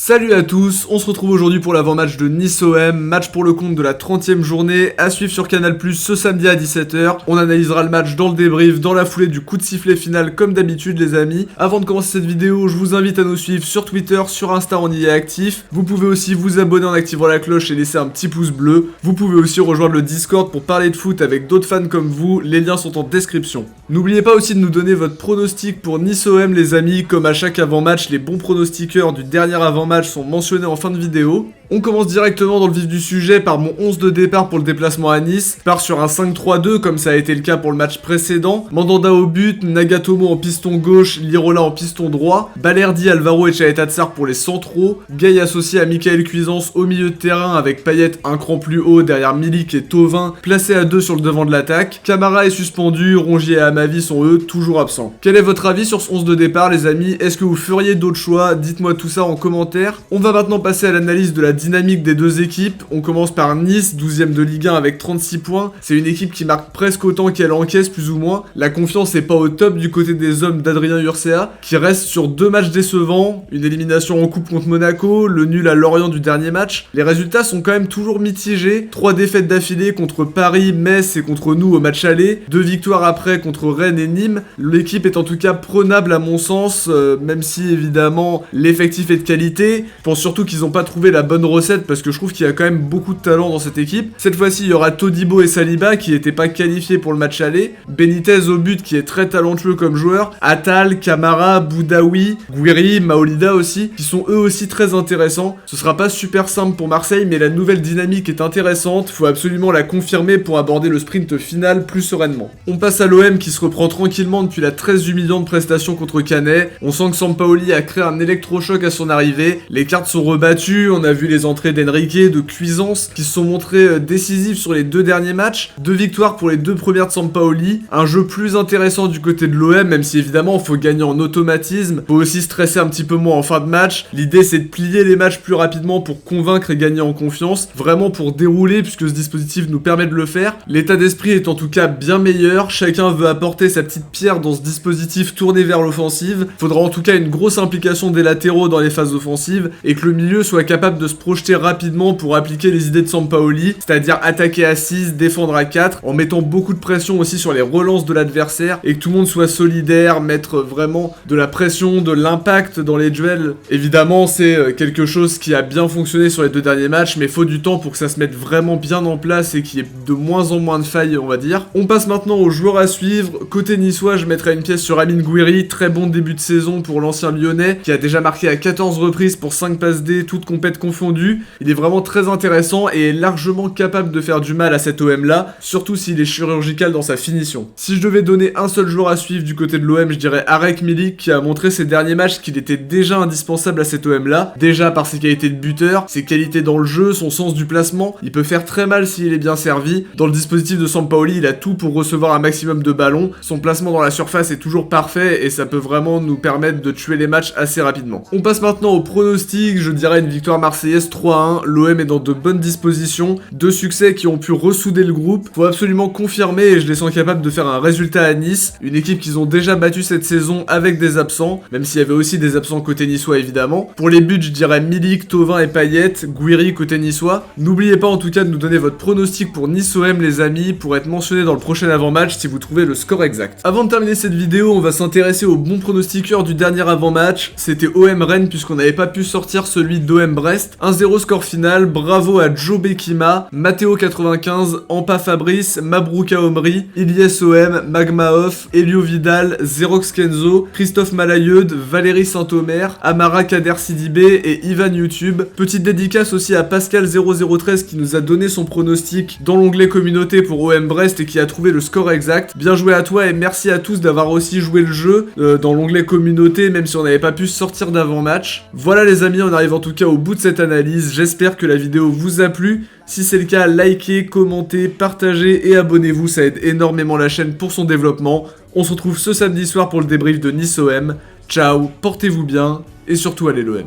Salut à tous, on se retrouve aujourd'hui pour l'avant-match de Nice-OM, match pour le compte de la 30e journée, à suivre sur Canal+, ce samedi à 17h. On analysera le match dans le débrief, dans la foulée du coup de sifflet final comme d'habitude les amis. Avant de commencer cette vidéo, je vous invite à nous suivre sur Twitter, sur Insta, on y est actif. Vous pouvez aussi vous abonner en activant la cloche et laisser un petit pouce bleu. Vous pouvez aussi rejoindre le Discord pour parler de foot avec d'autres fans comme vous, les liens sont en description. N'oubliez pas aussi de nous donner votre pronostic pour Nice-OM les amis, comme à chaque avant-match, les bons pronostiqueurs du dernier avant-match sont mentionnés en fin de vidéo. On commence directement dans le vif du sujet par mon 11 de départ pour le déplacement à Nice. Je pars sur un 5-3-2 comme ça a été le cas pour le match précédent. Mandanda au but, Nagatomo en piston gauche, Lirola en piston droit, Balerdi, Alvaro et Chaeta Tsar pour les centraux, Gay associé à Michael Cuisance au milieu de terrain avec Payet un cran plus haut derrière Milik et Thauvin placés à 2 sur le devant de l'attaque. Camara est suspendu, Rongier et Amavi sont eux toujours absents. Quel est votre avis sur ce 11 de départ les amis? Est-ce que vous feriez d'autres choix? Dites-moi tout ça en commentaire. On va maintenant passer à l'analyse de la dynamique des deux équipes. On commence par Nice, 12ème de Ligue 1 avec 36 points. C'est une équipe qui marque presque autant qu'elle encaisse plus ou moins. La confiance n'est pas au top du côté des hommes d'Adrien Urcea, qui reste sur 2 matchs décevants, une élimination en coupe contre Monaco, le nul à Lorient du dernier match. Les résultats sont quand même toujours mitigés. 3 défaites d'affilée contre Paris, Metz et contre nous au match aller. 2 victoires après contre Rennes et Nîmes. L'équipe est en tout cas prenable à mon sens, même si évidemment l'effectif est de qualité. Je pense surtout qu'ils n'ont pas trouvé la bonne recette parce que je trouve qu'il y a quand même beaucoup de talent dans cette équipe. Cette fois-ci, il y aura Todibo et Saliba qui n'étaient pas qualifiés pour le match aller. Benitez au but qui est très talentueux comme joueur. Attal, Camara, Boudaoui, Gouiri, Maolida aussi, qui sont eux aussi très intéressants. Ce sera pas super simple pour Marseille, mais la nouvelle dynamique est intéressante. Faut absolument la confirmer pour aborder le sprint final plus sereinement. On passe à l'OM qui se reprend tranquillement depuis la très humiliante prestation contre Canet. On sent que Sampaoli a créé un électrochoc à son arrivée. Les cartes sont rebattues, on a vu les entrées d'Enrique, de Cuisance, qui se sont montrées décisives sur les 2 derniers matchs. 2 victoires pour les 2 premières de Sampaoli. Un jeu plus intéressant du côté de l'OM, même si évidemment il faut gagner en automatisme. Faut aussi stresser un petit peu moins en fin de match. L'idée c'est de plier les matchs plus rapidement pour convaincre et gagner en confiance. Vraiment pour dérouler, puisque ce dispositif nous permet de le faire. L'état d'esprit est en tout cas bien meilleur. Chacun veut apporter sa petite pierre dans ce dispositif tourné vers l'offensive. Faudra en tout cas une grosse implication des latéraux dans les phases offensives et que le milieu soit capable de se projeter rapidement pour appliquer les idées de Sampaoli, c'est-à-dire attaquer à 6, défendre à 4, en mettant beaucoup de pression aussi sur les relances de l'adversaire et que tout le monde soit solidaire, mettre vraiment de la pression, de l'impact dans les duels. Évidemment, c'est quelque chose qui a bien fonctionné sur les 2 derniers matchs, mais faut du temps pour que ça se mette vraiment bien en place et qu'il y ait de moins en moins de failles, on va dire. On passe maintenant aux joueurs à suivre. Côté niçois, je mettrai une pièce sur Amine Gouiri, très bon début de saison pour l'ancien lyonnais, qui a déjà marqué à 14 reprises pour 5 passes D, toutes compètes confondues. Il est vraiment très intéressant et est largement capable de faire du mal à cet OM là, surtout s'il est chirurgical dans sa finition. Si je devais donner un seul joueur à suivre du côté de l'OM, je dirais Arek Milik, qui a montré ces derniers matchs qu'il était déjà indispensable à cet OM là, déjà par ses qualités de buteur, ses qualités dans le jeu, son sens du placement. Il peut faire très mal s'il est bien servi. Dans le dispositif de Sampaoli, il a tout pour recevoir un maximum de ballons. Son placement dans la surface est toujours parfait et ça peut vraiment nous permettre de tuer les matchs assez rapidement. On passe maintenant au pronostic, je dirais une victoire marseillaise 3-1. L'OM est dans de bonnes dispositions, 2 succès qui ont pu ressouder le groupe. Faut absolument confirmer et je les sens capables de faire un résultat à Nice, une équipe qu'ils ont déjà battue cette saison avec des absents, même s'il y avait aussi des absents côté niçois évidemment. Pour les buts, je dirais Milik, Thauvin et Payet, Gouiri côté niçois. N'oubliez pas en tout cas de nous donner votre pronostic pour Nice-OM les amis, pour être mentionné dans le prochain avant-match si vous trouvez le score exact. Avant de terminer cette vidéo, on va s'intéresser au bon pronostiqueur du dernier avant-match. C'était OM Rennes puisqu'on n'avait pas pu sortir celui d'OM Brest. 1-0 score final, bravo à Joe Bekima, Matteo95, Ampa Fabrice, Mabrouka Omri, Ilyes OM, Magma Off, Elio Vidal, Xerox Kenzo, Christophe Malayeud, Valérie Saint-Omer, Amara Kader Sidibé et Ivan YouTube. Petite dédicace aussi à Pascal0013 qui nous a donné son pronostic dans l'onglet communauté pour OM Brest et qui a trouvé le score exact. Bien joué à toi et merci à tous d'avoir aussi joué le jeu dans l'onglet communauté même si on n'avait pas pu sortir d'avant-match. Voilà les amis, on arrive en tout cas au bout de cette analyse. J'espère que la vidéo vous a plu. Si c'est le cas, likez, commentez, partagez et abonnez-vous, ça aide énormément la chaîne pour son développement. On se retrouve ce samedi soir pour le débrief de Nice-OM. Ciao, portez-vous bien et surtout allez l'OM.